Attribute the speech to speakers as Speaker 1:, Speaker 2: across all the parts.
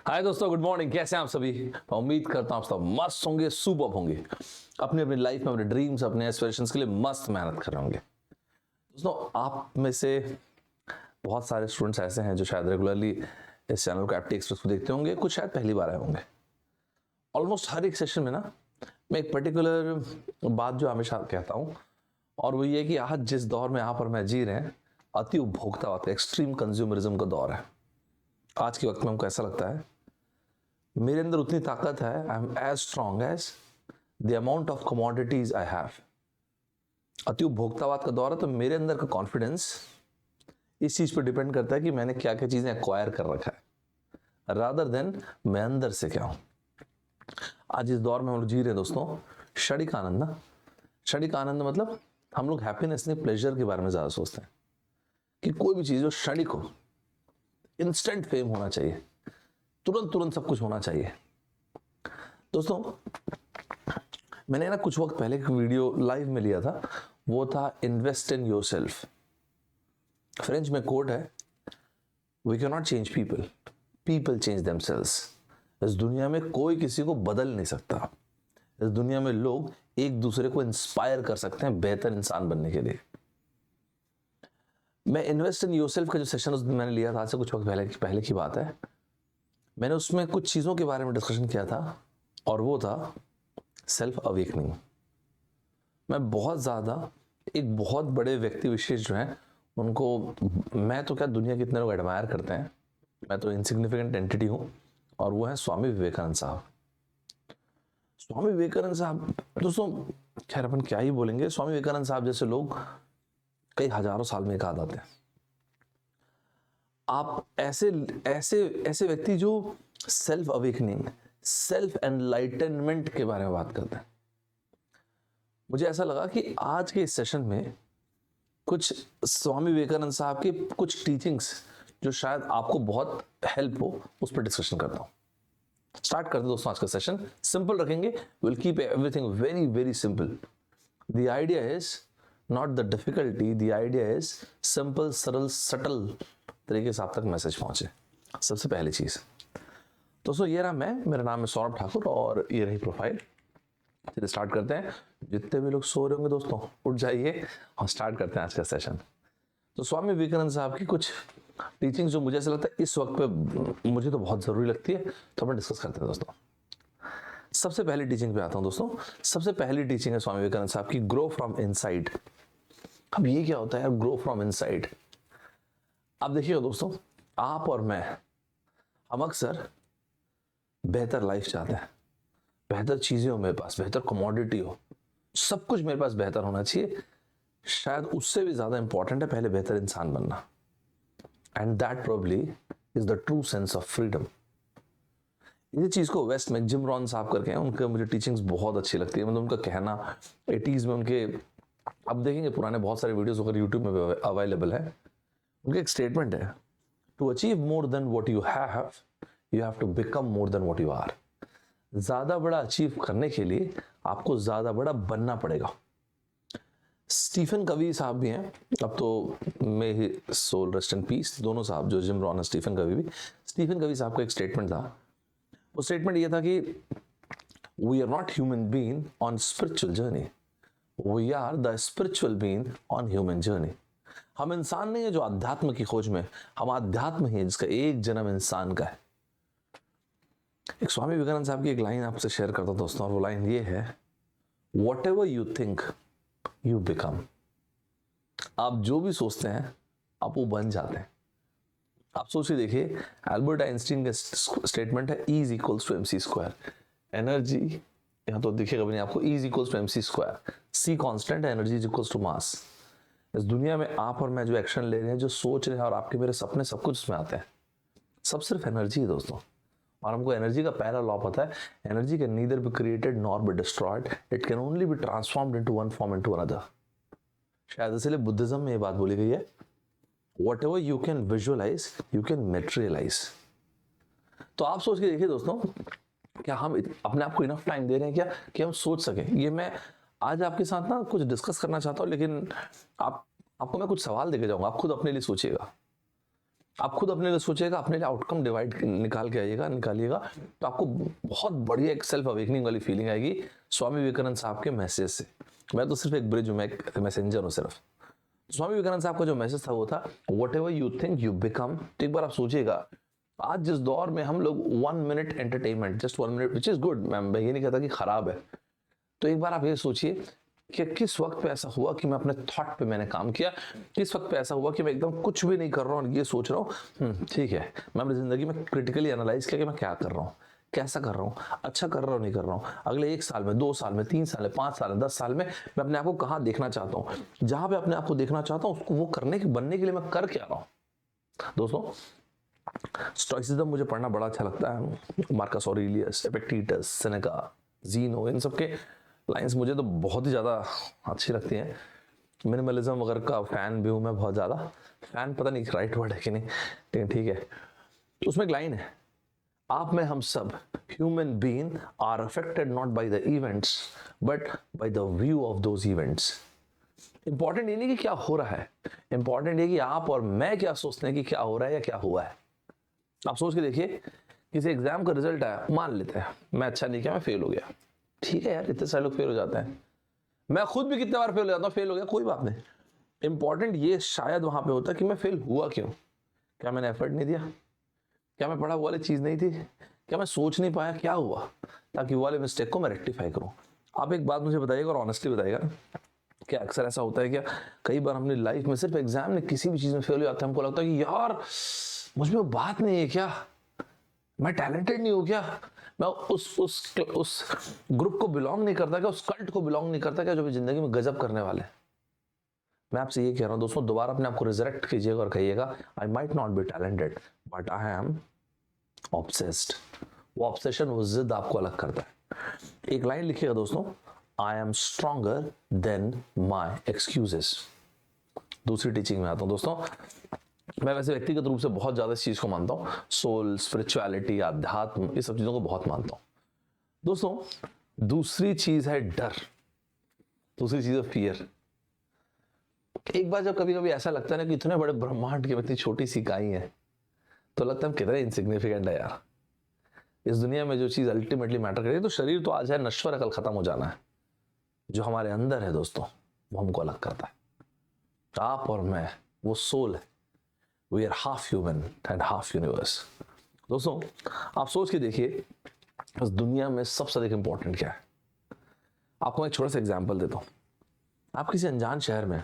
Speaker 1: हाय दोस्तों, good morning. कैसे हैं आप सभी? मैं उम्मीद करता हूँ आप सब मस्त होंगे, सुपर होंगे, अपनी अपनी लाइफ में अपने ड्रीम्स, अपने एस्पिरेशंस के लिए मस्त मेहनत कर रहे होंगे। दोस्तों, आप में से बहुत सारे स्टूडेंट्स ऐसे हैं जो शायद रेगुलरली इस चैनल को एप्टी एक्सप्रेस को देखते होंगे, कुछ शायद पहली बार आए होंगे। ऑलमोस्ट हर एक सेशन में ना मैं एक पर्टिकुलर बात जो हमेशा कहता हूँ, और वो ये कि आज जिस दौर में आप और मैं जी रहे हैं, अति उपभोक्तावाद, एक्सट्रीम कंज्यूमरिज्म का दौर है। आज के वक्त में हमको ऐसा लगता है मेरे अंदर उतनी ताकत है, I am as strong as the amount of commodities I have. अति उपभोक्तावाद का दौर है, तो मेरे अंदर का कॉन्फिडेंस इस चीज पर डिपेंड करता है कि मैंने क्या क्या चीजें एक्वायर कर रखा है, रादर देन मैं अंदर से क्या हूं। आज इस दौर में हम लोग जी रहे हैं दोस्तों, क्षणिक आनंद ना। क्षणिक आनंद मतलब हम लोग हैप्पीनेस नहीं, प्लेजर के बारे में ज्यादा सोचते हैं कि कोई भी चीज हो क्षणिक हो, इंस्टेंट फेम होना चाहिए, तुरंत तुरंत सब कुछ होना चाहिए। दोस्तों, मैंने ना कुछ वक्त पहले एक वीडियो लाइव में लिया था, वो था इन्वेस्ट इन योरसेल्फ। फ्रेंच में कोट है, we can not change people, people change themselves. इस दुनिया में कोई किसी को बदल नहीं सकता। इस दुनिया में लोग एक दूसरे को इंस्पायर कर सकते हैं बेहतर इंसान बनने के लिए। मैं इन्वेस्ट इन योरसेल्फ का जो सेशन उस दिन मैंने लिया था, आज से कुछ वक्त पहले की बात है, मैंने उसमें कुछ चीज़ों के बारे में डिस्कशन किया था, और वो था सेल्फ अवेकनिंग। मैं बहुत ज़्यादा एक बहुत बड़े व्यक्ति विशेष जो हैं उनको, मैं तो क्या दुनिया के इतने लोग एडमायर करते हैं, मैं तो इनसिग्निफिकेंट एंटिटी हूँ, और वो है स्वामी विवेकानंद साहब। स्वामी विवेकानंद साहब दोस्तों, खैर अपन क्या ही बोलेंगे, स्वामी विवेकानंद साहब जैसे लोग कई हजारों साल में एक आध आते हैं। आप ऐसे ऐसे ऐसे व्यक्ति जो सेल्फ अवेकनिंग, सेल्फ एनलाइटनमेंट के बारे में बात करते हैं। मुझे ऐसा लगा कि आज के इस सेशन में कुछ स्वामी विवेकानंद साहब की कुछ टीचिंग्स जो शायद आपको बहुत हेल्प हो, उस पर डिस्कशन करता हूं। स्टार्ट करते हैं दोस्तों आज का सेशन। सिंपल रखेंगे, will keep everything very very simple. The idea is not the difficulty, the idea is simple, सरल, सटल तरीके से आप तक मैसेज पहुंचे। सबसे पहली चीज दोस्तों, ये रहा मैं, मेरा नाम है सौरभ ठाकुर, और ये रही प्रोफाइल। चलिए स्टार्ट करते हैं। जितने भी लोग सो रहे होंगे दोस्तों, उठ जाइए और स्टार्ट करते हैं आज का सेशन। तो स्वामी विवेकानंद साहब की कुछ टीचिंग जो मुझे ऐसा लगता है इस वक्त पे मुझे तो बहुत जरूरी लगती है, तो अपन डिस्कस करते हैं दोस्तों। सबसे पहली टीचिंग पे आता हूं दोस्तों। सबसे पहली टीचिंग है स्वामी विवेकानंद साहब की, ग्रो फ्रॉम इनसाइड। अब ये क्या होता है यार, ग्रो फ्रॉम इनसाइड? अब देखिएगा दोस्तों, आप और मैं, हम अक्सर बेहतर लाइफ चाहते हैं, बेहतर चीजें हो मेरे पास, बेहतर कमोडिटी हो, सब कुछ मेरे पास बेहतर होना चाहिए। शायद उससे भी ज्यादा इंपॉर्टेंट है पहले बेहतर इंसान बनना। And that probably is the true sense of freedom. इसी चीज को वेस्ट में जिम रॉन साहब करके हैं, उनके मुझे टीचिंग्स बहुत अच्छी लगती है। मतलब उनका कहना 80s में उनके, अब देखेंगे पुराने बहुत सारे वीडियोस अगर यूट्यूब में भी अवेलेबल है, उनका एक स्टेटमेंट है, to achieve more than what you have to become more than what you are. ज्यादा बड़ा अचीव करने के लिए आपको ज्यादा बड़ा बनना पड़ेगा। स्टीफन कवी साहब भी हैं, अब तो मे ही सोल रेस्ट इन पीस, दोनों साहब जो जिम रॉन है, स्टीफन कवी भी। स्टीफन कवी साहब का एक स्टेटमेंट था, वो स्टेटमेंट ये था कि we are not human being on spiritual journey, we are the spiritual being on human journey. हम इंसान नहीं है जो अध्यात्म की खोज में, हम अध्यात्म ही है जिसका एक जन्म इंसान का है। एक स्वामी विवेकानंद साहब की एक लाइन आपसे शेयर करता हूं दोस्तों, और वो लाइन ये है, what ever you think you become. आप जो भी सोचते हैं आप वो बन जाते हैं। आप सोचिए, देखिए एल्बर्ट आइंस्टीन का स्टेटमेंट है, E is equals to MC square. Energy यहां तो दिखेगा भी नहीं आपको, E is equals to MC square. C constant है, energy is equals to mass. इस दुनिया में आप और मैं जो एक्शन ले रहे हैं, जो सोच रहे हैं, और आपके मेरे सपने, सब कुछ उसमें आते हैं। सब सिर्फ एनर्जी है दोस्तों। और हमको एनर्जी का पहला लॉ पता है, energy can neither be created nor be destroyed, it can only be transformed into one form into another. शायद इसलिए बुद्धिज्म में ये बात बोली गई है, whatever you can visualize you can materialize। तो आप सोच के देखिए दोस्तों, क्या हम अपने आप को इनफ टाइम दे रहे हैं क्या कि हम सोच सकें? ये मैं आज आपके साथ ना कुछ डिस्कस करना चाहता हूं, लेकिन आपको मैं कुछ सवाल देके जाऊंगा, आप खुद अपने लिए सोचिएगा। आप खुद अपने लिए सोचिएगा, अपने लिए आउटकम डिवाइड निकालिएगा, तो आपको बहुत बढ़िया एक सेल्फ अवेकनिंग वाली फीलिंग आएगी स्वामी विवेकानंद साहब के मैसेज से। मैं तो सिर्फ एक ब्रिज हूँ, मैं एक मैसेंजर हूँ सिर्फ। स्वामी विवेकानंद साहब का जो मैसेज था वो था what ever you think you become. तो एक बार आप सोचिएगा, आज जिस दौर में हम लोग 1 minute entertainment, just 1 minute, which is good, मैं ये नहीं कहता कि खराब है, तो एक बार आप ये सोचिए कि किस वक्त पे ऐसा हुआ कि मैं अपने थॉट पे मैंने काम किया, किस वक्त पे ऐसा हुआ कि मैं एकदम कुछ भी नहीं कर रहा हूँ और ये सोच रहा हूँ ठीक है, मैं अपनी जिंदगी में क्रिटिकली एनालाइज किया कि मैं क्या कर रहा हूँ, कैसा कर रहा हूँ, अच्छा कर रहा हूँ, नहीं कर रहा हूँ, अगले 1 साल में, 2 साल में, 3 साल में, 5 साल में, 10 साल में मैं अपने आप को कहाँ देखना चाहता हूँ, जहां पे अपने आप को देखना चाहता हूँ उसको वो बनने के लिए मैं कर क्या रहा हूँ। दोस्तों, स्टोइसिज्म मुझे पढ़ना बड़ा अच्छा लगता है। मार्कस ऑरेलियस, एपिक्टेटस, सेनेका, ज़ीनो, इन सब के लाइंस मुझे तो बहुत ही ज़्यादा अच्छी लगती हैं। मिनिमलिज्म वगैरह का फैन भी हूँ मैं, बहुत ज़्यादा फैन, पता नहीं राइट वर्ड है कि नहीं, लेकिन ठीक है। तो उसमें एक लाइन है, आप में हम सब human being are affected not by the events but by the view of those events. Important ये नहीं कि क्या हो रहा है, इंपॉर्टेंट ये कि आप और मैं क्या सोचते हैं कि क्या हो रहा है या क्या हुआ है। आप सोच के देखिए, किसी एग्जाम का रिजल्ट आया, मान लेते हैं मैं अच्छा नहीं किया, मैं फेल हो गया, ठीक है यार, इतने सारे लोग फेल हो जाते हैं, मैं खुद भी कितने बार फेल हो जाता हूँ, फेल हो गया, कोई बात नहीं। इंपॉर्टेंट ये शायद वहां पे होता कि मैं फेल हुआ क्यों, क्या मैंने एफर्ट नहीं दिया, क्या मैं पढ़ा वो वाली चीज नहीं थी, क्या मैं सोच नहीं पाया, क्या हुआ, ताकि वो वाले मिस्टेक को मैं रेक्टिफाई करूं। आप एक बात मुझे बताइएगा और ऑनेस्टली बताइएगा, क्या अक्सर ऐसा होता है क्या, कई बार अपनी लाइफ में सिर्फ एग्जाम में किसी भी चीज में फेल हो जाता है, हमको लगता है कि यार मुझ में वो बात नहीं है क्या, मैं टैलेंटेड नहीं हूँ क्या, मैं उस ग्रुप को बिलोंग नहीं करता क्या, उस कल्ट को बिलोंग नहीं करता क्या जो भी जिंदगी में गजब करने वाले। मैं आपसे ये कह रहा हूँ दोस्तों, दोबारा अपने आप को रिजरेक्ट कीजिएगा और कहिएगा I might not be talented but I am obsessed. वो ऑब्सेशन, वो जिद आपको अलग करता है। एक लाइन लिखिएगा दोस्तों, I am stronger than my excuses. दूसरी टीचिंग में आता हूँ दोस्तों, मैं वैसे व्यक्तिगत रूप से बहुत ज्यादा इस चीज को मानता हूँ, सोल, स्पिरिचुअलिटी, अध्यात्म, इस सब चीजों को बहुत मानता हूँ दोस्तों। दूसरी चीज है डर, दूसरी चीज है फियर। एक बार जब कभी कभी ऐसा लगता है ना कि इतने बड़े ब्रह्मांड की इतनी छोटी सी इकाई है, तो लगता है कितना इनसिग्निफिकेंट है यार। इस दुनिया में जो चीज अल्टीमेटली मैटर करेगी, तो शरीर तो आज है, नश्वर है, कल खत्म हो जाना है। जो हमारे अंदर है दोस्तों, वो हमको अलग करता है। आप और मैं, वो सोल है, we are half human and half universe. दोस्तों, आप सोच के देखिए, इस दुनिया में सबसे अधिक इंपॉर्टेंट क्या है। आपको मैं एक छोटा सा एग्जांपल देता हूँ। आप किसी अनजान शहर में,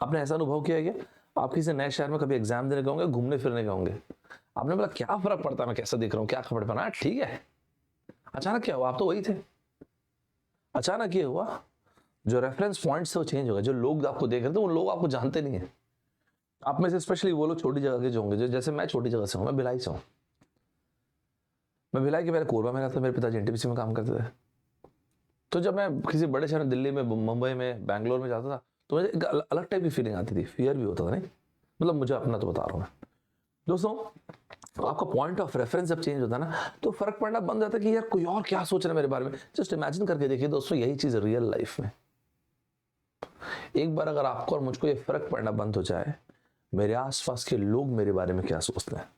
Speaker 1: आपने ऐसा अनुभव किया है क्या, आप किसी नए शहर में कभी एग्जाम देने गए, घूमने फिरने गए, आपने बोला क्या फर्क पड़ता है मैं कैसा दिख रहा हूँ, क्या खबर पड़ा, ठीक है। अचानक क्या हुआ, आप तो वही थे। अचानक ये हुआ, जो रेफरेंस पॉइंट से वो चेंज हो गया, जो लोग आपको देख रहे थे वो लोग आपको जानते नहीं है। आप में से स्पेशली वो लोग छोटी जगह के जो होंगे, जो जैसे मैं छोटी जगह से हूँ, मैं भिलाई से हूँ। मैं भिलाई के पहले कोरबा में रहता था, मेरे पिताजी एनटीपीसी में काम करते थे। तो जब मैं किसी बड़े शहर, दिल्ली में, मुंबई में, बैंगलोर में जाता था, तो मुझे एक अलग टाइप की फीलिंग आती थी, फियर भी होता था। नहीं मतलब मुझे अपना तो बता रहा हूँ मैं दोस्तों, आपका पॉइंट ऑफ रेफरेंस जब चेंज होता है ना, तो फर्क पड़ना बंद जाता है कि यार कोई और क्या सोच रहा है मेरे बारे में। जस्ट इमेजिन करके देखिए दोस्तों, यही चीज रियल लाइफ में, एक बार अगर आपको और मुझको ये फर्क पड़ना बंद हो जाए, मेरे आसपास के लोग मेरे बारे में क्या सोचते हैं,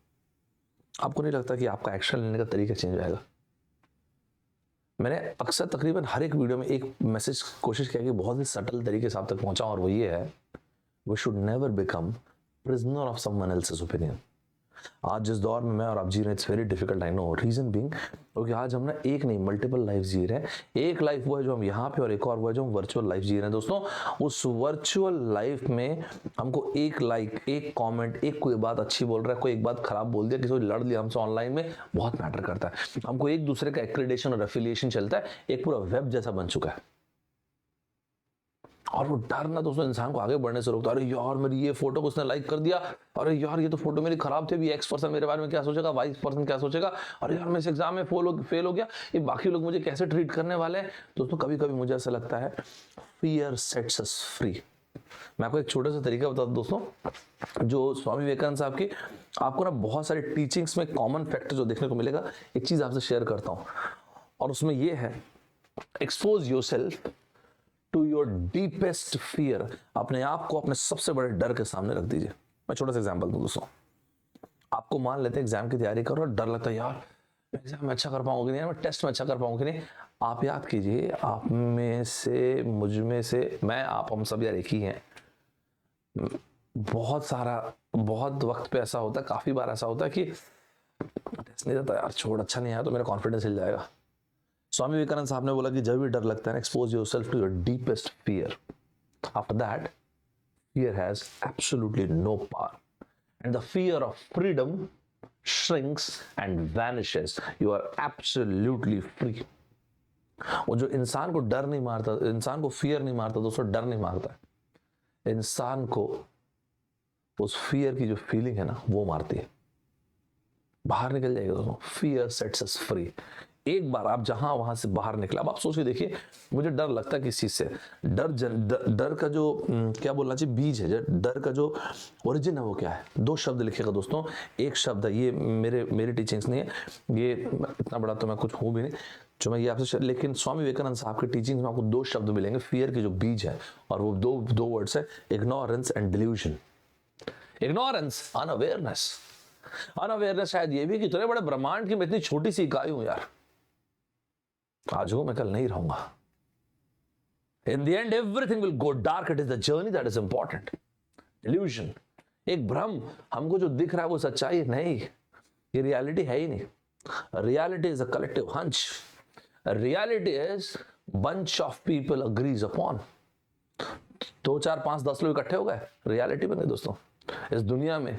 Speaker 1: आपको नहीं लगता कि आपका एक्शन लेने का तरीका चेंज हो जाएगा। मैंने अक्सर तकरीबन हर एक वीडियो में एक मैसेज कोशिश किया कि बहुत ही सटल तरीके से आप तक पहुंचाऊं, और वो ये है, we should never become prisoner of someone else's opinion. आज जिस दौर में मैं और आप जी रहे हैं, it's very difficult, I know, reason being क्योंकि आज हम ना एक नहीं मल्टीपल लाइफ जी रहे हैं। एक लाइफ वो है जो हम यहाँ पे, और एक और वो है जो हम वर्चुअल लाइफ जी रहे हैं दोस्तों। उस वर्चुअल लाइफ में हमको एक लाइक, एक कमेंट, एक कोई बात अच्छी बोल रहा है, कोई एक बात खराब बोल दिया, किसी को लड़ लिया हमसे ऑनलाइन में, बहुत मैटर करता है। हमको एक दूसरे का एक्रेडिटेशन और एफिलिएशन चलता है, एक पूरा वेब जैसा बन चुका है। और वो डर ना दोस्तों इंसान को आगे बढ़ने से रोकता है। अरे यार मेरी ये फोटो को उसने लाइक कर दिया, अरे यार ये तो फोटो मेरी खराब थी, अभी X% मेरे बारे में क्या सोचेगा, Y% क्या सोचेगा, अरे यार मैं इस एग्जाम में फेल हो गया, ये बाकी लोग मुझे कैसे ट्रीट करने वाले हैं। दोस्तों कभी कभी मुझे ऐसा लगता है, फियर सेट्स अस फ्री। मैं आपको एक छोटा सा तरीका बता दूं दोस्तों, जो स्वामी विवेकानंद साहब की, आपको ना बहुत सारे टीचिंग्स में कॉमन फैक्टर जो देखने को मिलेगा, एक चीज आपसे शेयर करता हूं, और उसमें ये है, expose yourself to your deepest fear. अपने आप को अपने सबसे बड़े डर के सामने रख दीजिए। मैं छोटा सा एग्जांपल दूं दोस्तों, आपको मान लेते हैं एग्जाम की तैयारी करो और डर लगता है यार एग्जाम में अच्छा कर पाऊंगा कि नहीं, मैं टेस्ट में अच्छा कर पाऊंगा कि नहीं। आप याद कीजिए, आप में से, मुझ में से, मैं, आप, हम सब यार एक ही हैं। बहुत वक्त पे ऐसा होता है, काफी बार ऐसा होता है कि टेस्ट नहीं देता यार, छोड़, अच्छा नहीं आया तो मेरा कॉन्फिडेंस हिल जाएगा। स्वामी विवेकानंद साहब ने बोला कि जब भी डर लगता है, expose yourself to your deepest fear, after that fear has absolutely no power, and the fear of freedom shrinks and vanishes. You are absolutely free. वो जो इंसान को डर नहीं मारता, इंसान को फियर नहीं मारता दोस्तों, डर नहीं मारता है, इंसान को उस फियर की जो फीलिंग है ना वो मारती है। बाहर निकल जाएगा दोस्तों, फियर सेट्स अस फ्री। एक बार आप जहां वहां से बाहर निकला, अब आप सोच के देखिए, मुझे डर लगता है किस चीज से, डर का जो क्या बोलना चाहिए, बीज है, डर का जो ओरिजिन है वो क्या है। दो शब्द लिखिएगा दोस्तों, एक शब्द है, ये मेरी टीचिंग्स नहीं है, ये इतना बड़ा तो मैं कुछ हूं भी नहीं जो मैं ये आपसे, लेकिन स्वामी विवेकानंद साहब की टीचिंग्स में आपको दो शब्द मिलेंगे, फियर के जो बीज है, और वो दो वर्ड्स है, ignorance and delusion. Ignorance, unawareness. Unawareness शायद ये भी कि इतने बड़े ब्रह्मांड की मैं इतनी छोटी सी इकाई हूं यार, आज हूं मैं कल नहीं रहूंगा। In the end everything will go dark. It is the journey that is important. Illusion, एक भ्रम, हमको जो दिख रहा है वो सच्चाई नहीं, ये रियलिटी है ही नहीं। Reality is a collective hunch, reality is bunch of people agrees upon। 2 4 5 10 लोग इकट्ठे हो गए, रियलिटी बन गई दोस्तों। इस दुनिया में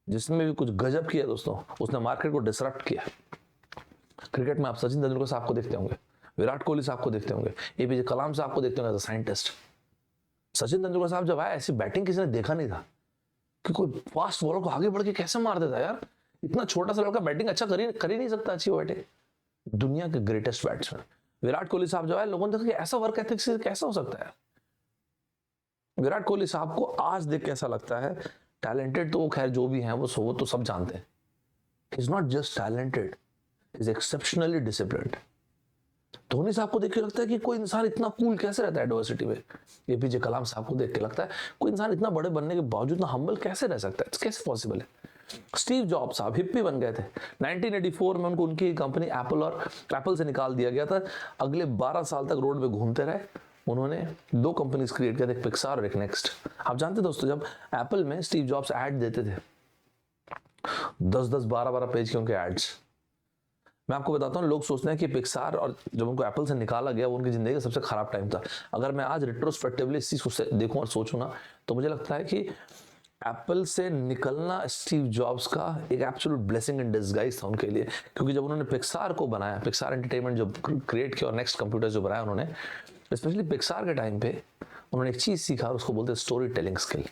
Speaker 1: जिसमें भी कुछ गजब किया दोस्तों, उसने मार्केट को डिसरप्ट किया। क्रिकेट में आप सचिन तेंदुलकर साहब को देखते होंगे, विराट कोहली साहब को देखते होंगे, एपीजे कलाम साहब को देखते होंगे as a scientist. Sachin Tendulkar साहब जब आए, ऐसी बैटिंग किसी ने देखा नहीं था कि कोई फास्ट बॉलर को आगे बढ़ के कैसे मार देता यार। इतना छोटा सा लड़का बैटिंग अच्छा कर ही नहीं सकता, अच्छी बैटिंग। दुनिया के ग्रेटेस्ट बैट्समैन विराट कोहली साहब जब आए, लोगों ने देखा कि ऐसा वर्क एथिक्स कैसा हो सकता है। विराट कोहली साहब को आज देख के ऐसा लगता है, टैलेंटेड तो वो खैर जो भी हैं वो तो सब जानते हैं, he is not just talented, is exceptionally disciplined. Dhoni साहब को देख के लगता है कि कोई इंसान इतना कूल कैसे रहता है एडवर्सिटी में। एपीजे कलाम साहब को देख के लगता है कोई इंसान इतना बड़े बनने के बावजूद इतना हम्बल कैसे रह सकता है, कैसे पॉसिबल है। स्टीव जॉब साहब हिप्पी बन गए थे, 1984 में उनको उनकी कंपनी एप्पल से निकाल दिया गया था। अगले 12 साल तक रोड पे घूमते रहे। उन्होंने 2 कंपनीज क्रिएट किया, एक पिक्सार और एक नेक्स्ट। आप जानते दोस्तों, जब एप्पल में स्टीव जॉब्स ऐड देते थे, 10-10 12-12 पेज के उनके एड्स, मैं आपको बताता हूँ, लोग सोचते हैं कि पिक्सार और जब उनको एप्पल से निकाला गया वो उनकी जिंदगी का सबसे खराब टाइम था। अगर मैं आज रिट्रोस्पेक्टिवली इस चीज को देखूं और सोचूं ना, तो मुझे लगता है कि एप्पल से निकलना स्टीव जॉब्स का एक एब्सोल्यूट ब्लेसिंग इन डिस्गाइज था उनके लिए। क्योंकि जब उन्होंने पिक्सार को बनाया, पिक्सार एंटरटेनमेंट जो क्रिएट किया और नेक्स्ट कंप्यूटर जो बनाया उन्होंने, स्पेशली पिक्सार के टाइम पे उन्होंने एक चीज सीखा, उसको बोलते हैं स्टोरी टेलिंग स्किल।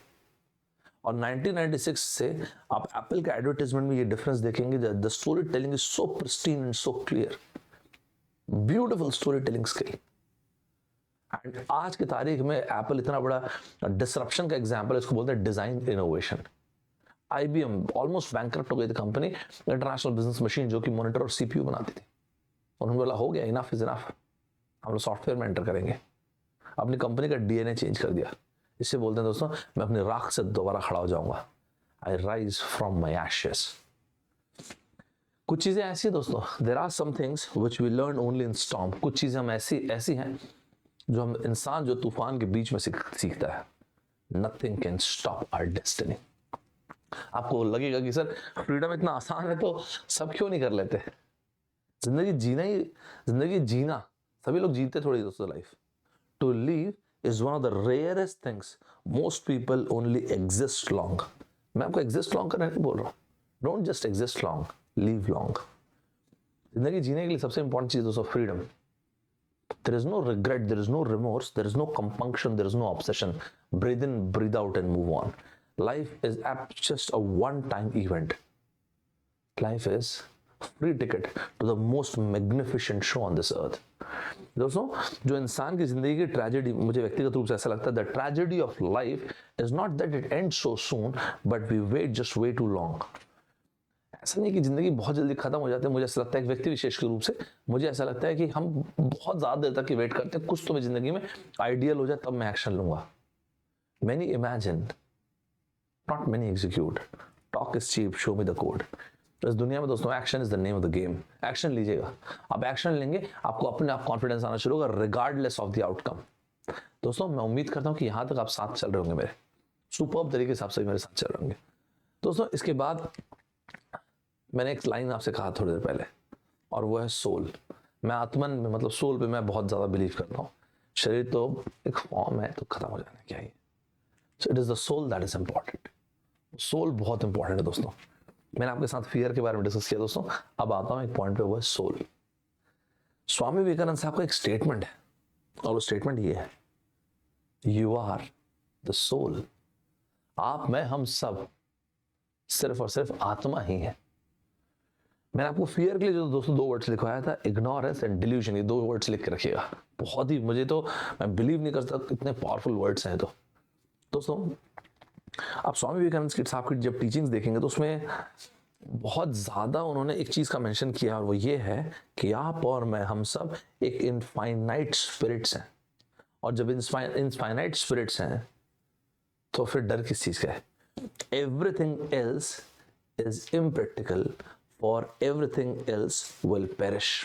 Speaker 1: और 1996 से आप एप्पल के एडवर्टाइजमेंट में ये डिफरेंस देखेंगे, the story telling is so pristine and so clear, beautiful story telling skill. And आज की तारीख में एप्पल इतना बड़ा डिसरप्शन का एग्जांपल है, इसको बोलते हैं design innovation. IBM almost bankrupt हो गई थी कंपनी, इंटरनेशनल बिजनेस मशीन जो कि मॉनिटर और CPU बनाती थी। उन्होंने बोला हो गया, इनफ इज इनफ, हम लोग सॉफ्टवेयर में एंटर करेंगे। अपनी कंपनी का DNA चेंज कर दिया। इससे बोलते हैं दोस्तों, मैं अपनी राख से दोबारा खड़ा हो जाऊंगा, I rise from my ashes. कुछ चीजें ऐसी दोस्तों, there are some things which we learn only in storm. कुछ चीजें हम ऐसी हैं जो हम इंसान जो तूफान के बीच में सीखता है। Nothing can stop our destiny. आपको लगेगा कि सर फ्रीडम इतना आसान है तो सब क्यों नहीं कर लेते। जिंदगी जीना सभी लोग जीते थोड़ी दोस्तों life. To live is one of the rarest things. Most people only exist long. मैं आपको exist long करने नहीं बोल रहा हूँ, don't just exist long, live long. जिंदगी जीने के लिए सबसे important चीज दोस्तों freedom. There is no regret, there is no remorse, there is no compunction, there is no obsession. Breathe in, breathe out and move on. Life is just a one-time event. Life is free ticket to the most magnificent show on this earth. दोस्तों, जो इंसान की जिंदगी की tragedy, मुझे व्यक्तिगत रूप से ऐसा लगता है, the tragedy of life is not that it end so soon, but we wait just way too long. ऐसा नहीं कि जिंदगी बहुत जल्दी खत्म हो जाती है। मुझे ऐसा लगता है, एक व्यक्ति विशेष के रूप से मुझे ऐसा लगता है कि हम बहुत ज्यादा देर तक वेट करते हैं, कुछ तो मेरी जिंदगी में आइडियल हो जाए तब मैं एक्शन लूंगा। Many imagine, not many execute. Talk is cheap, show me the code. इस दुनिया में दोस्तों action is the name of the game. Action लीजिएगा, आप एक्शन लेंगे, आपको अपने आप कॉन्फिडेंस आना शुरू होगा रिगार्डलेस ऑफ द आउटकम। दोस्तों मैं उम्मीद करता हूँ कि यहाँ तक आप साथ चल रहे होंगे, मेरे सुपर्ब तरीके से आप सभी मेरे साथ चल रहे होंगे। दोस्तों इसके बाद मैंने एक लाइन आपसे कहा थोड़ी देर पहले, और वो है सोल। मैं आत्मन में मतलब सोल पे मैं बहुत ज़्यादा बिलीव करता हूँ। शरीर तो एक फॉर्म है, तो खत्म हो जाने क्या ही। So it is the soul that is important. Soul बहुत इंपॉर्टेंट है दोस्तों। मैंने आपके साथ फियर के बारे में डिस्कस किया दोस्तों, अब आता हूँ एक पॉइंट पे, वो है सोल। स्वामी विवेकानंद साहब का एक स्टेटमेंट है, और वो स्टेटमेंट ये है, यू आर द सोल। आप, मैं, हम सब सिर्फ और सिर्फ आत्मा ही है। मैंने आपको फियर के लिए जो दोस्तों 2 वर्ड्स लिखवाया था, इग्नोरेंस एंड डिल्यूजन, ये 2 वर्ड्स लिख के रखिएगा। बहुत ही, मुझे तो मैं बिलीव नहीं कर सकता इतने पावरफुल वर्ड्स हैं। तो दोस्तों आप स्वामी विवेकानंद की साहब की जब टीचिंग्स देखेंगे तो उसमें बहुत ज़्यादा उन्होंने एक चीज़ का मेंशन किया, और वो ये है कि आप और मैं, हम सब एक इनफाइनाइट स्पिरिट्स हैं। और जब इनफाइनाइट स्पिरिट्स हैं तो फिर डर किस चीज़ का है? Everything else is impractical, for everything else will perish.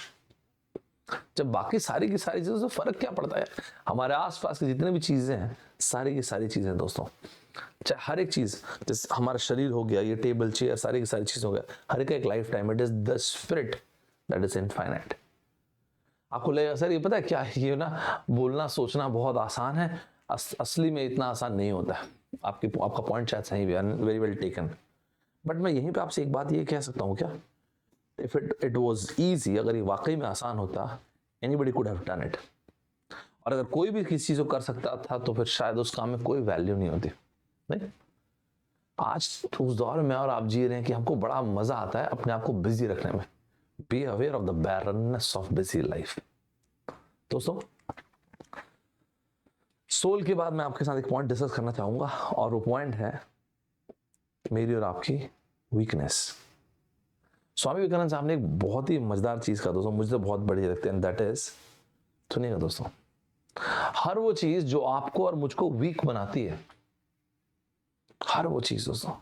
Speaker 1: जब बाकी सारी की सारी चीज़ों से फर्क क्या पड़ता है? हमारे आसपास की जितने भी चीज़ें हैं, सारी की सारी चीज़ें दोस्तों, चाहे हर एक चीज़, जैसे हमारा शरीर हो गया, ये टेबल चेयर, सारी की सारी चीज़ हो गया, हर एक का एक life time. It is the spirit that is infinite. आपको लगेगा सर ये पता है क्या है, ये ना बोलना सोचना बहुत आसान है, असली में इतना आसान नहीं होता है। आपका पॉइंट शायद सही भी है, वेरी वेल टेकन। बट मैं यहीं पे आपसे एक बात ये कह सकता हूँ क्या, इफ इट वाज इजी, अगर ये वाकई में आसान होता, anybody could have done it. और अगर कोई भी किसी चीज़ को कर सकता था तो फिर शायद उस काम में कोई वैल्यू नहीं होती। नहीं, आज उस दौर में और आप जी रहे हैं कि हमको बड़ा मजा आता है अपने आप को बिजी रखने में। Be aware of the barrenness of busy life. दोस्तों सोल के बाद मैं आपके साथ एक पॉइंट डिस्कस करना चाहूंगा, और वो पॉइंट है मेरी और आपकी वीकनेस। स्वामी विवेकानंद साहब ने एक बहुत ही मजेदार चीज कहा दोस्तों, मुझे तो बहुत बढ़िया लगते हैं, दैट इज, सुनिएगा दोस्तों, हर वो चीज जो आपको और मुझको वीक बनाती है, हर वो चीज दोस्तों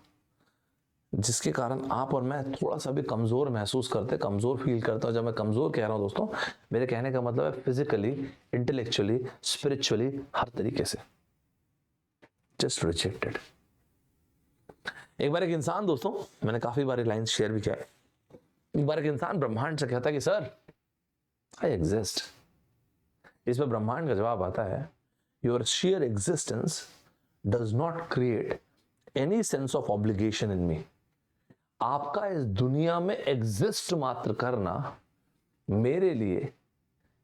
Speaker 1: जिसके कारण आप और मैं थोड़ा सा भी कमजोर महसूस करते, कमजोर फील करते हैं। जब मैं कमजोर कह रहा हूं दोस्तों, मेरे कहने का मतलब है फिजिकली, इंटेलेक्चुअली, स्पिरिचुअली, हर तरीके से जस्ट रिजेक्टेड। एक बार एक इंसान दोस्तों, मैंने काफी बार लाइन शेयर भी किया है, एक बार एक इंसान ब्रह्मांड से कहता है कि सर आई एग्जिस्ट। इस पर ब्रह्मांड का जवाब आता है, your sheer existence does not create any sense of obligation in me. आपका इस दुनिया में एग्जिस्ट मात्र करना मेरे लिए,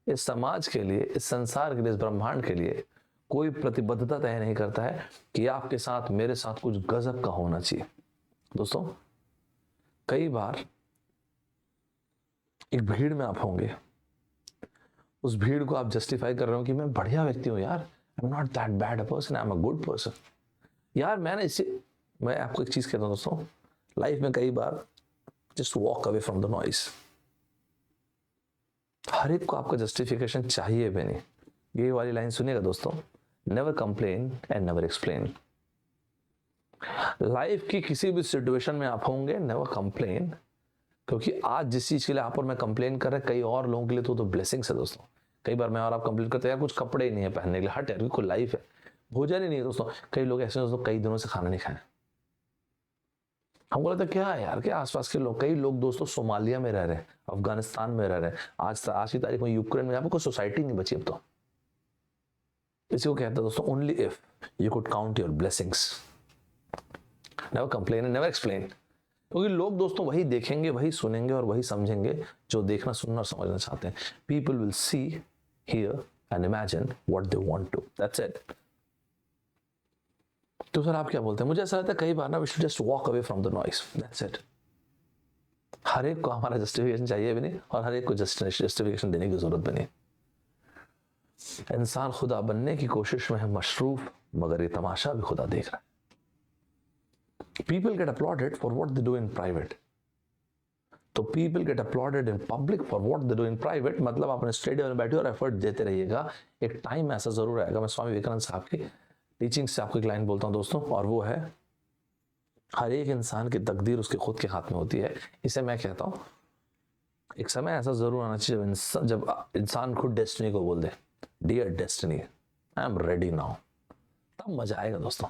Speaker 1: इस समाज के लिए, इस संसार के लिए, इस ब्रह्मांड के लिए कोई प्रतिबद्धता तय नहीं करता है कि आपके साथ, मेरे साथ कुछ गजब का होना चाहिए। दोस्तों कई बार एक भीड़ में आप होंगे, उस भीड़ को आप जस्टिफाई कर रहे हो कि मैं बढ़िया व्यक्ति हूं यार, I am not that bad a person, I am a good person. यार मैं आपको एक चीज कहता हूं दोस्तों, लाइफ में कई बार just walk away from the noise. हर एक को आपका जस्टिफिकेशन चाहिए भी नहीं। ये वाली लाइन सुनिएगा दोस्तों, never complain and never explain. Life की किसी भी सिचुएशन में आप होंगे, नेवर कंप्लेन, क्योंकि आज जिस चीज के लिए आप और मैं कंप्लेन कर रहे हैं, कई और लोगों के लिए तो ब्लेसिंग्स है दोस्तों। कई बार मैं और आप कंप्लेन करते हैं यार कुछ कपड़े ही नहीं है पहनने के लिए, हट यार कोई लाइफ है, भोजन ही नहीं है दोस्तों। कई लोग ऐसे दोस्तों कई दिनों से खाना नहीं खाए, हमको लगता है क्या है यार, क्या आसपास के लोग, कई लोग दोस्तों सोमालिया में रह रहे हैं, अफगानिस्तान में रह रहे हैं, आज की तारीख में यूक्रेन में, यहाँ पर कोई सोसाइटी नहीं बची अब तो। इसी को कहता है दोस्तों, only if you could count your blessings, never complain and never explain. क्योंकि लोग दोस्तों वही देखेंगे, वही सुनेंगे और वही समझेंगे जो देखना, सुनना और समझना चाहते हैं। People will see, hear and imagine what they want to, that's it. तो सर आप क्या बोलते हैं? मुझे ऐसा लगता है कई बार ना, we should just walk away from the noise, that's it. हर एक को हमारा जस्टिफिकेशन चाहिए भी नहीं, और हर एक को जस्टिफिकेशन देने की जरूरत भी नहीं। इंसान खुदा बनने की कोशिश में है मशरूफ, मगर ये तमाशा भी खुदा देख रहा है। People get applauded for what they do in private. तो people get applauded in public for what they do in private। मतलब अपने स्टेडियम में बैठे और एफर्ट देते रहिएगा, एक टाइम ऐसा जरूर आएगा। मैं स्वामी विवेकानंद साहब की टीचिंग से आपको एक लाइन बोलता हूं दोस्तों, और वो है, हर एक इंसान की तकदीर उसके खुद के हाथ में होती है। इसे मैं कहता हूँ एक समय ऐसा जरूर आना चाहिए जब इंसान खुद डेस्टिनी को बोल दे, dear destiny I am ready now, तब मजा आएगा दोस्तों।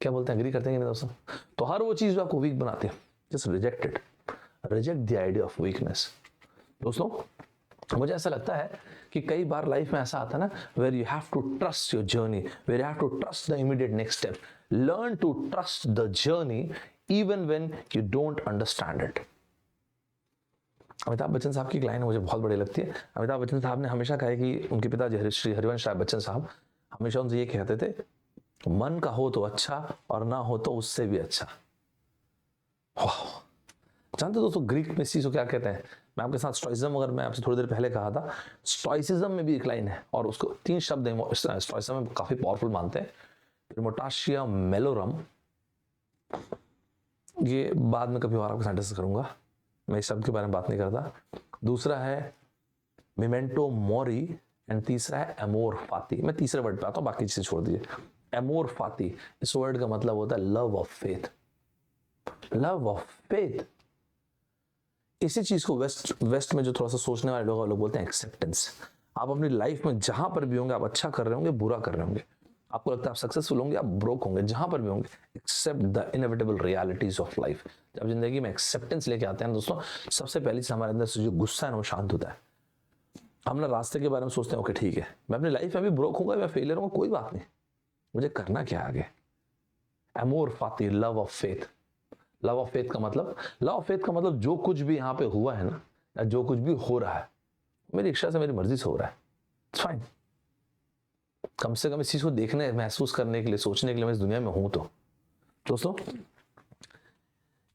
Speaker 1: क्या बोलते हैं, एग्री करते हैं कि नहीं दोस्तों? तो हर वो चीज जो आपको वीक बनाती है, just reject it, reject the idea of weakness. दोस्तों मुझे ऐसा लगता है कि कई बार लाइफ में ऐसा आता है ना, where you have to trust your journey, where you have to trust the immediate next step, learn to trust the journey even when you don't understand it. Amitabh Bachchan साहब की लाइन मुझे बहुत बड़ी लगती है। अमिताभ बच्चन साहब ने हमेशा कहा है कि उनके पिता श्री हरिवंश राय बच्चन साहब हमेशा उनसे ये कहते थे, मन का हो तो अच्छा और ना हो तो उससे भी अच्छा। जानते दोस्तों ग्रीक में इस चीज को क्या कहते हैं? मैं आपके साथ स्टोइसिज्म, अगर मैं आपसे थोड़ी देर पहले कहा था, स्टोइसिज्म में भी एक लाइन है और उसको 3 शब्द स्टोइसिज्म में काफी पावरफुल मानते हैं, प्रिमोटाशिया मेलोरम। ये बाद में कभी और आपको सेंटेंस करूंगा, मैं इस शब्द के बारे में बात नहीं करता। दूसरा है मिमेंटो मोरी एंड तीसरा है एमोर फाती। मैं तीसरे वर्ड पे आता हूं, बाकी चीजें छोड़ दीजिए। एमोर फाती, इस वर्ड का मतलब होता है love of faith, love of faith. इसी चीज को वेस्ट में जो थोड़ा सा सोचने वाले लोग बोलते हैं एक्सेप्टेंस। आप अपनी लाइफ में जहां पर भी होंगे, आप अच्छा कर रहे होंगे, बुरा कर रहे होंगे, आपको लगता है आप सक्सेसफुल होंगे, आप ब्रोक होंगे, जहां पर भी होंगे, accept the inevitable realities of life. जब जिंदगी में एक्सेप्टेंस लेके आते हैं दोस्तों, सबसे पहली चीज हमारे अंदर से जो गुस्सा है ना वो शांत होता है। हम ना रास्ते के बारे में सोचते हैं, ओके ठीक है, मैं अपनी लाइफ में भी ब्रोक होगा या फेलियर होगा, कोई बात नहीं, मुझे करना क्या आगे। एमोर फाती, love of faith. Love of faith का मतलब जो कुछ भी यहाँ पे हुआ है ना, या जो कुछ भी हो रहा है, मेरी इच्छा से, मेरी मर्जी से हो रहा है, इट्स फाइन। कम से कम इस चीज को देखने, महसूस करने के लिए, सोचने के लिए मैं इस दुनिया में हूं। तो दोस्तों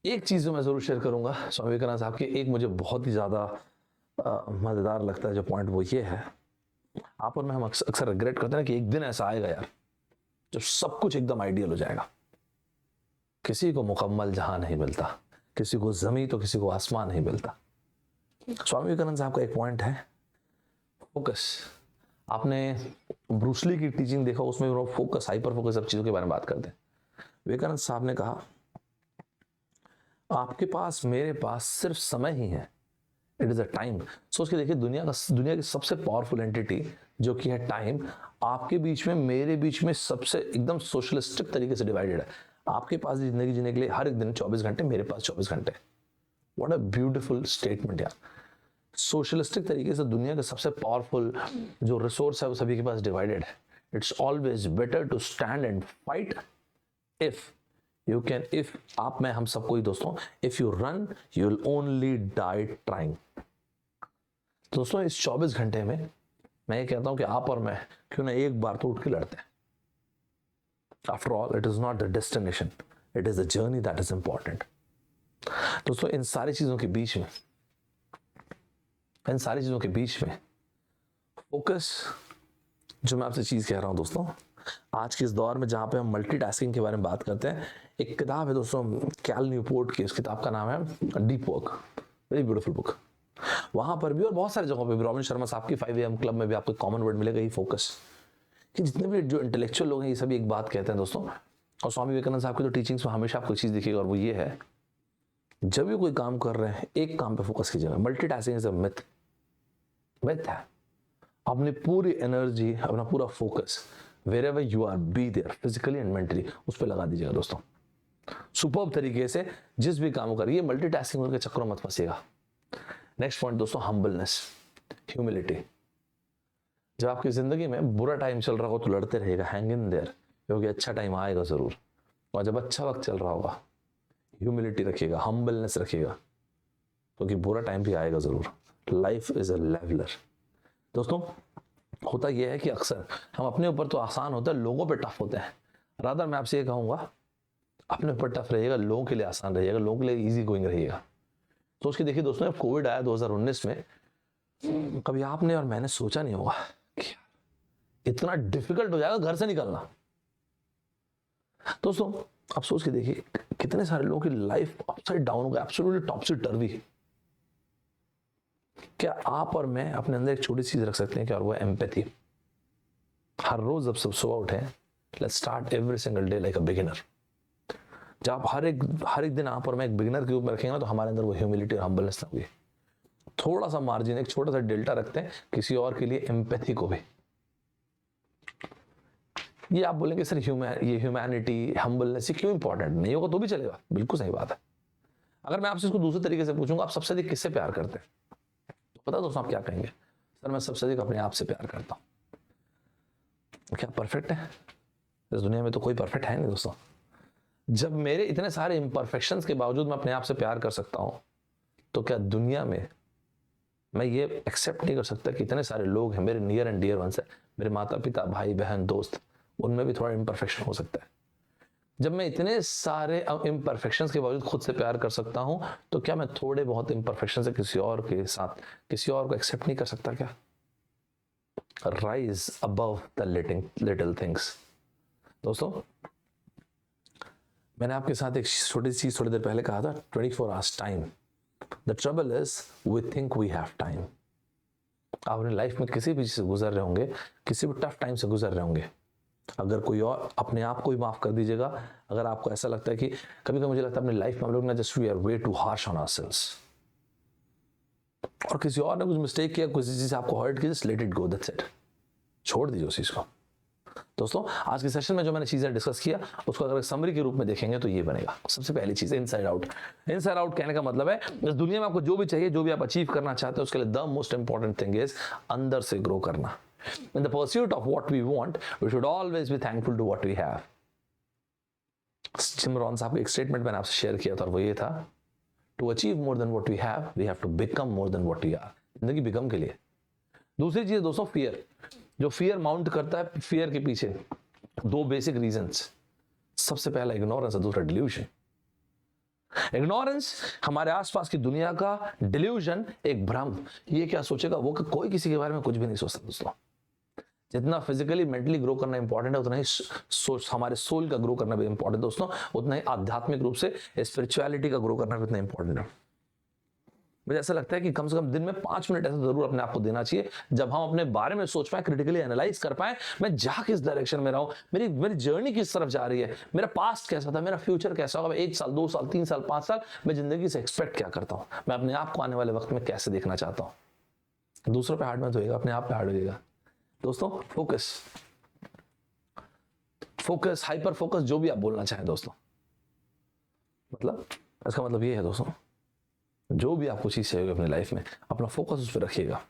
Speaker 1: एक चीज जो मैं जरूर शेयर करूंगा स्वामी विवेकानंद साहब की, एक मुझे बहुत ही ज्यादा मजेदार लगता है जो पॉइंट, वो ये है, आप और मैं हम अक्सर रिग्रेट करते हैं कि एक दिन ऐसा आएगा यार जब सब कुछ एकदम आइडियल हो जाएगा। किसी को मुकम्मल जहां नहीं मिलता, किसी को जमीन तो किसी को आसमान नहीं मिलता। स्वामी विवेकानंद साहब का एक पॉइंट है फोकस। आपने ब्रूसली की टीचिंग देखा, उसमें वो फोकस, हाइपर फोकस, सब चीजों के बारे में बात करते हैं। विवेकानंद साहब ने कहा, आपके पास, मेरे पास सिर्फ समय ही है, इट इज अ टाइम। सोच के देखिए, दुनिया की सबसे पावरफुल एंटिटी जो कि है टाइम, आपके बीच में, मेरे बीच में सबसे एकदम सोशलिस्टिक तरीके से डिवाइडेड है। आपके पास जिंदगी जीने के लिए हर एक दिन 24 घंटे, मेरे पास 24 घंटे। व्हाट अ ब्यूटीफुल स्टेटमेंट यार। सोशलिस्टिक तरीके से दुनिया का सबसे पावरफुल जो रिसोर्स है वो सभी के पास डिवाइडेड है। It's always better to stand and fight if you can, if आप, मैं, हम सबको ही दोस्तों, if you run you will only die trying. दोस्तों इस 24 घंटे में मैं ये कहता हूं कि आप और मैं क्यों ना एक बार तो उठ के लड़ते हैं। After all it is not the destination, it is the journey that is important. दोस्तों इन सारी चीजों के बीच में फोकस, जो मैं आपसे चीज कह रहा हूं दोस्तों, आज के इस दौर में जहां पे हम मल्टीटास्किंग के बारे में बात करते हैं, एक किताब है दोस्तों कैल न्यूपोर्ट की, उस किताब का नाम है deep work, very beautiful book. वहां पर भी और बहुत सारी जगहों पे भी, रॉबिन शर्मा साहब की 5 AM क्लब में भी आपको कॉमन वर्ड मिलेगा, ही फोकस। कि जितने भी जो इंटेलेक्चुअल लोग हैं ये सभी एक बात कहते हैं दोस्तों, और स्वामी विवेकानंद साहब की जो टीचिंग्स में हमेशा आपको चीज दिखेगा, और वो ये है, जब भी कोई काम कर रहे हैं एक काम पे फोकस कीजिएगा। मल्टीटास्किंग इज अ मिथ है। अपनी पूरी एनर्जी, अपना पूरा focus wherever you are, be there physically and mentally, उस पर लगा दीजिएगा दोस्तों, सुपर्ब तरीके से जिस भी काम करिए। मल्टीटास्किंग के चक्करों मत फंसिएगा। नेक्स्ट पॉइंट दोस्तों, हम्बलनेस, ह्यूमिलिटी। जब आपकी जिंदगी में बुरा टाइम चल रहा हो तो लड़ते रहिएगा, हैंग इन देयर, क्योंकि अच्छा टाइम आएगा जरूर। और जब अच्छा वक्त चल रहा होगा, ह्यूमिलिटी रखिएगा, हम्बलनेस रखिएगा, क्योंकि बुरा टाइम भी आएगा जरूर। Life is a leveller. दोस्तों होता यह है कि अक्सर हम अपने ऊपर तो आसान होता है, लोगों पे टफ होते हैं। रादर मैं आपसे ये कहूंगा, अपने ऊपर टफ रहिएगा, लोगों के लिए आसान रहिएगा, लोगों के लिए इजी गोइंग रहिएगा। सोच के देखिए दोस्तों, जब कोविड आया 2019 में, कभी आपने और मैंने सोचा नहीं होगा कि इतना डिफिकल्ट हो जाएगा घर से निकलना। दोस्तों आप सोच के देखिए, कितने सारे लोगों की लाइफ अपसाइड डाउन हो गई, एब्सोल्युटली टॉपसी टर्वी। क्या आप और मैं अपने अंदर एक छोटी चीज रख सकते हैं क्या, और वो एम्पैथी। हर रोज जब सब सुबह उठे, let's start every single day like a beginner. जब आप हर एक दिन आप और मैं एक बिगिनर के रूप में रखेंगे ना, तो हमारे अंदर वो ह्यूमिलिटी और हम्बलनेस होगी। थोड़ा सा मार्जिन, एक छोटा सा डेल्टा रखते हैं किसी और के लिए, एम्पैथी को भी। ये आप बोलेंगे सर ये ह्यूमैनिटी, हम्बलनेस ये क्यों इंपॉर्टेंट? नहीं होगा तो भी चलेगा, बिल्कुल सही बात है। अगर मैं आपसे इसको दूसरे तरीके से पूछूंगा, आप सबसे अधिक किससे प्यार करते हैं, तो पता दोस्तों आप क्या कहेंगे? सर मैं सबसे अधिक अपने आप से प्यार करता हूं। क्या परफेक्ट है? इस दुनिया में तो कोई परफेक्ट है नहीं दोस्तों। जब मेरे इतने सारे इम्परफेक्शंस के बावजूद मैं अपने आप से प्यार कर सकता हूं, तो क्या दुनिया में मैं ये एक्सेप्ट नहीं कर सकता कि इतने सारे लोग हैं, मेरे नियर एंड डियर वंस है, मेरे माता पिता, भाई बहन, दोस्त, उनमें भी थोड़ा इम्परफेक्शन हो सकता है। जब मैं इतने सारे इम्परफेक्शंस के बावजूद खुद से प्यार कर सकता हूं, तो क्या मैं थोड़े बहुत इम्परफेक्शन से किसी और के साथ, किसी और को एक्सेप्ट नहीं कर सकता क्या? Rise above the little things. दोस्तों मैंने आपके साथ एक छोटी चीज थोड़ी देर पहले कहा था, 24 hours time. The trouble is we think we have time. आप अपनी लाइफ में किसी भी चीज से गुजर रहे होंगे, किसी भी टफ टाइम से गुजर रहे होंगे, अगर कोई और, अपने आप को भी माफ कर दीजिएगा अगर आपको ऐसा लगता है कि कभी कभी मुझे लगता है अपनी लाइफ में हम लोग ना just we are way too harsh on ourselves, और किसी और ने कुछ मिस्टेक किया, किसी चीज से आपको हर्ट की, just let it go, that's it, छोड़ दीजिए उस चीज को। दोस्तों आज के सेशन में जो मैंने चीजें डिस्कस किया, उसको अगर समरी के रूप में देखेंगे तो ये बनेगा। सबसे पहली चीज इनसाइड आउट। इनसाइड आउट कहने का मतलब है इस दुनिया में आपको जो भी चाहिए, जो भी आप अचीव करना चाहते हैं, उसके लिए the most important thing is अंदर से ग्रो करना। In the pursuit of what we want, we should always be thankful to what we have. Jim Rohn साहब का एक स्टेटमेंट मैंने आपसे शेयर किया था, और वो ये था, to achieve more than what we have, we have to become more than what we are. जिंदगी बिकम के लिए। दूसरी चीज दोस्तों फियर। जो फियर माउंट करता है, फियर के पीछे दो बेसिक रीजंस। सबसे पहला इग्नोरेंस और दूसरा डिल्यूजन। इग्नोरेंस हमारे आसपास की दुनिया का, डिल्यूजन एक भ्रम, ये क्या सोचेगा वो, कि कोई किसी के बारे में कुछ भी नहीं सोचता दोस्तों। जितना फिजिकली मेंटली ग्रो करना इंपॉर्टेंट है, उतना ही हमारे सोल का ग्रो करना भी इंपॉर्टेंट दोस्तों, उतना ही आध्यात्मिक रूप से स्पिरिचुअलिटी का ग्रो करना भी उतना इंपॉर्टेंट है। मुझे ऐसा लगता है कि कम से कम दिन में 5 मिनट ऐसा जरूर अपने आप को देना चाहिए, जब हम अपने बारे में सोच पाए, क्रिटिकली एनालाइज कर पाए, मैं जा किस डायरेक्शन में रहा हूं, मेरी जर्नी किस तरफ जा रही है, मेरा पास्ट कैसा था, मेरा फ्यूचर कैसा होगा, 1 साल 2 साल 3 साल 5 साल मैं जिंदगी से एक्सपेक्ट क्या करता हूं, मैं अपने आप को आने वाले वक्त में कैसे देखना चाहता हूं। दूसरों पे हार्ड मत होएगा, अपने आप पे हार्ड होएगा दोस्तों। फोकस, हाइपर फोकस, जो भी आप बोलना चाहें दोस्तों, मतलब इसका मतलब ये है दोस्तों, जो भी आपको चीज चाहिए अपनी लाइफ में, अपना फोकस उस पर रखिएगा।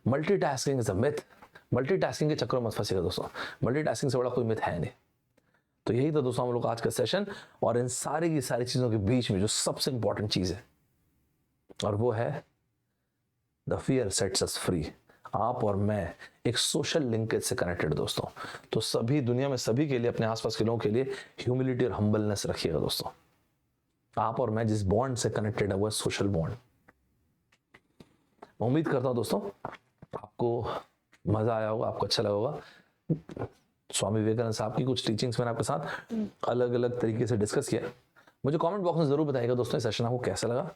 Speaker 1: Multitasking is a myth. Multitasking के चक्कर में मत फंसिएगा दोस्तों, मल्टीटास्किंग से बड़ा कोई मिथ है नहीं। तो यही था दोस्तों हम लोग आज का सेशन, और इन सारी की सारी चीजों के बीच में जो सबसे इंपॉर्टेंट चीज है, और वो है the fear sets us free. आप और मैं एक सोशल लिंकेज से कनेक्टेड दोस्तों, तो सभी दुनिया में सभी के लिए, अपने आसपास के लोगों के लिए ह्यूमिलिटी और हम्बलनेस रखिएगा दोस्तों। आप और मैं जिस बॉन्ड से कनेक्टेड है वो है सोशल बॉन्ड। मैं उम्मीद करता हूं दोस्तों आपको मजा आया होगा, आपको अच्छा लगा होगा। स्वामी विवेकानंद साहब की कुछ टीचिंग्स मैंने आपके साथ अलग अलग तरीके से डिस्कस किया। मुझे कमेंट बॉक्स में जरूर बताइएगा दोस्तों, ये सेशन आपको कैसा लगा।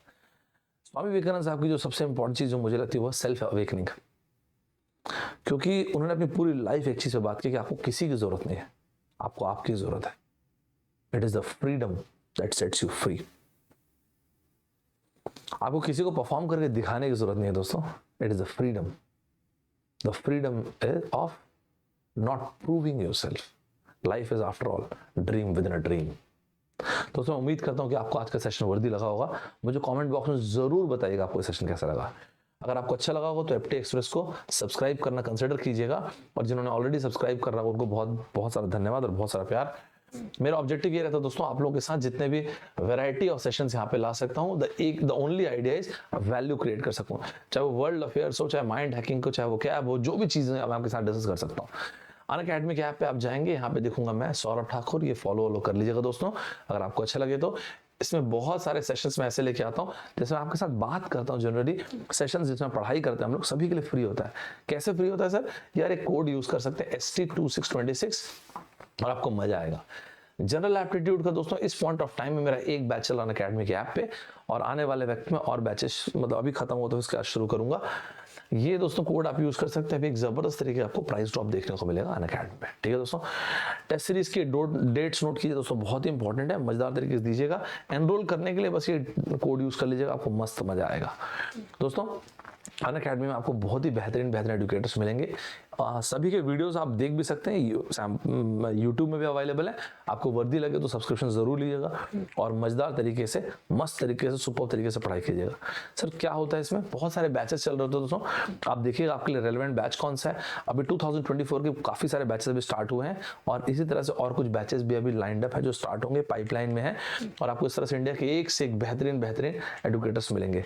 Speaker 1: स्वामी विवेकानंद साहब की जो सबसे इंपॉर्टेंट चीज जो मुझे लगती है वो सेल्फ अवेकनिंग, क्योंकि उन्होंने अपनी पूरी लाइफ एक चीज पे बात की कि आपको किसी की जरूरत नहीं है, आपको आपकी जरूरत है। It is the freedom that sets you free. आपको किसी को परफॉर्म करके दिखाने की जरूरत नहीं है दोस्तों, it is the freedom of not proving yourself. Life is after all dream with in a dream. दोस्तों मैं उम्मीद करता हूं कि आपको आज का सेशन वर्दी लगा होगा। मुझे कमेंट बॉक्स में जरूर बताइएगा आपको सेशन कैसा लगा। अगर आपको अच्छा लगा हो तो एफटी एक्सप्रेस को सब्सक्राइब करना कंसिडर कीजिएगा, और जिन्होंने ऑलरेडी सब्सक्राइब कर रहा है उनको बहुत बहुत सारा धन्यवाद और बहुत सारा प्यार। मेरा ऑब्जेक्टिव ये रहता है दोस्तों, आप लोगों के साथ जितने भी वैरायटी ऑफ सेशंस यहाँ पे ला सकता हूँ, the only idea is value create कर सकूँ, चाहे वो वर्ल्ड अफेयर्स हो, चाहे माइंड हैकिंग को, चाहे वो क्या हो, जो भी चीजें मैं आपके साथ डिस्कस कर सकता हूँ। अनअकैडमी के ऐप पे आप जाएंगे, यहाँ पे देखूंगा मैं सौरभ ठाकुर, ये फॉलो कर लीजिएगा दोस्तों। अगर आपको अच्छा लगे तो इसमें बहुत सारे सेशंस मैं ऐसे लेके आता हूँ जिसमें आपके साथ बात करता हूँ। जनरली सेशंस जिसमें पढ़ाई करते हैं हम लोग, सभी के लिए फ्री होता है। कैसे फ्री होता है सर? यार एक कोड यूज कर सकते हैं ST2626 और आपको मजा आएगा। जनरल एप्टीट्यूड का दोस्तों इस पॉइंट ऑफ टाइम में मेरा एक बैच चला अनअकैडमी के ऐप पे, और आने वाले वक्त में और बैचेस, मतलब अभी खत्म हो तो इसके आज शुरू करूंगा। ये दोस्तों कोड आप यूज कर सकते हैं। एक जबरदस्त तरीके का आपको प्राइस ड्रॉप देखने को मिलेगा अनअकैडमी में। ठीक है दोस्तों, टेस्ट सीरीज की डेट्स नोट कीजिए दोस्तों, बहुत ही इंपॉर्टेंट है, मजेदार तरीके से दीजिएगा। एनरोल करने के लिए बस ये कोड यूज कर लीजिएगा, आपको मस्त मजा आएगा। दोस्तों अनअकैडमी में आपको बहुत ही बेहतरीन एडुकेटर्स मिलेंगे। सभी के वीडियोस आप देख भी सकते हैं, यूट्यूब में भी अवेलेबल है। आपको वर्दी लगे तो सब्सक्रिप्शन जरूर लीजिएगा और मजेदार तरीके से, मस्त तरीके से, सुपर तरीके से पढ़ाई कीजिएगा। सर क्या होता है इसमें, बहुत सारे बैचेस चल रहे होते हैं दोस्तों, आप देखिएगा आपके लिए रेलेवेंट बैच कौन सा है। अभी 2024 के काफी सारे बैचेस अभी स्टार्ट हुए हैं और इसी तरह से और कुछ बैचेस भी अभी लाइंड अप है जो स्टार्ट होंगे, पाइपलाइन में है। और आपको इस तरह से इंडिया के एक से एक बेहतरीन एडुकेटर्स मिलेंगे।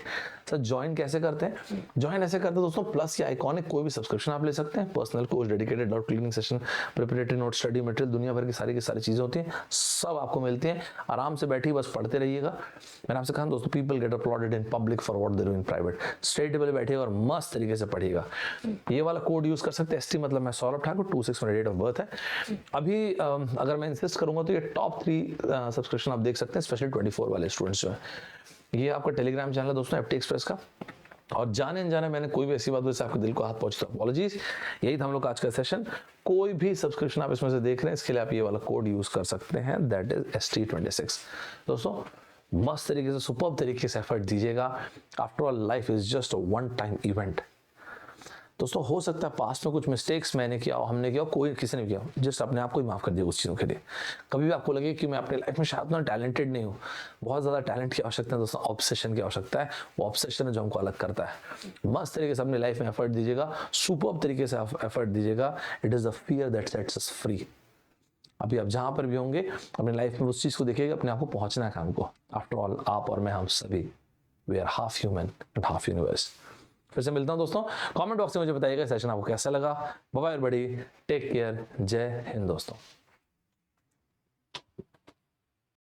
Speaker 1: सर ज्वाइन कैसे करते हैं? ज्वाइन ऐसे करते हैं दोस्तों, प्लस या आइकॉनिक कोई भी सब्सक्रिप्शन आप ले सकते हैं। Personal course, dedicated doubt clearing session, preparatory note, study material, दुनिया भर की सारी चीजें होती हैं, सब आपको मिलती हैं। आराम से बैठिए, बस पढ़ते रहिएगा। मैंने आपसे कहा दोस्तों, people get uploaded in public for what they do in private. Straight table बैठिएगा और मस्त तरीके से पढ़िएगा। ये वाला कोड यूज कर सकते हैं, ST मतलब मैं Saurabh Thakur, 26 date of birth है। अभी अगर मैं इंसिस्ट करूंगा तो ये टॉप 3 सब्सक्रिप्शन आप देख सकते हैं, स्पेशली 24 वाले स्टूडेंट्स जो है। ये आपका टेलीग्राम चैनल है दोस्तों, FT एक्सप्रेस का। और जाने अनजाने मैंने कोई भी ऐसी बात जैसे आपके दिल को हाथ पहुंची तो अपॉलॉजीज। यही था हम लोग का आज का सेशन। कोई भी सब्सक्रिप्शन आप इसमें से देख रहे हैं, इसके लिए आप ये वाला कोड यूज कर सकते हैं, दैट इज ST26। दोस्तों मस्त तरीके से, सुपर्ब तरीके से एफर्ट दीजिएगा। After all life is just a one time event. दोस्तों हो सकता है पास्ट में कुछ मिस्टेक्स मैंने किया, हमने किया, कोई किसी ने किया, जस्ट अपने आप को ही माफ कर दिया उस चीज़ों के लिए। कभी भी आपको लगे कि मैं अपनी लाइफ में शायद ना टैलेंटेड नहीं हूँ, बहुत ज़्यादा टैलेंट की आवश्यकता है दोस्तों, ऑब्सेशन की आवश्यकता है। वो ऑब्सेशन है जो हमको अलग करता है। मस्त तरीके से अपनी लाइफ में एफर्ट दीजिएगा, सुपर्ब तरीके से एफर्ट दीजिएगा। It is the fear that sets us free. अभी आप जहाँ पर भी होंगे अपनी लाइफ में उस चीज़ को देखिएगा, अपने आप को पहुँचना है काम को। आफ्टर ऑल आप और मैं, हम सभी, we are half human and half universe. फिर से मिलता हूं दोस्तों, कमेंट बॉक्स में मुझे बताइएगा सेशन आपको कैसा लगा। बाय बाय, टेक केयर, जय हिंद दोस्तों।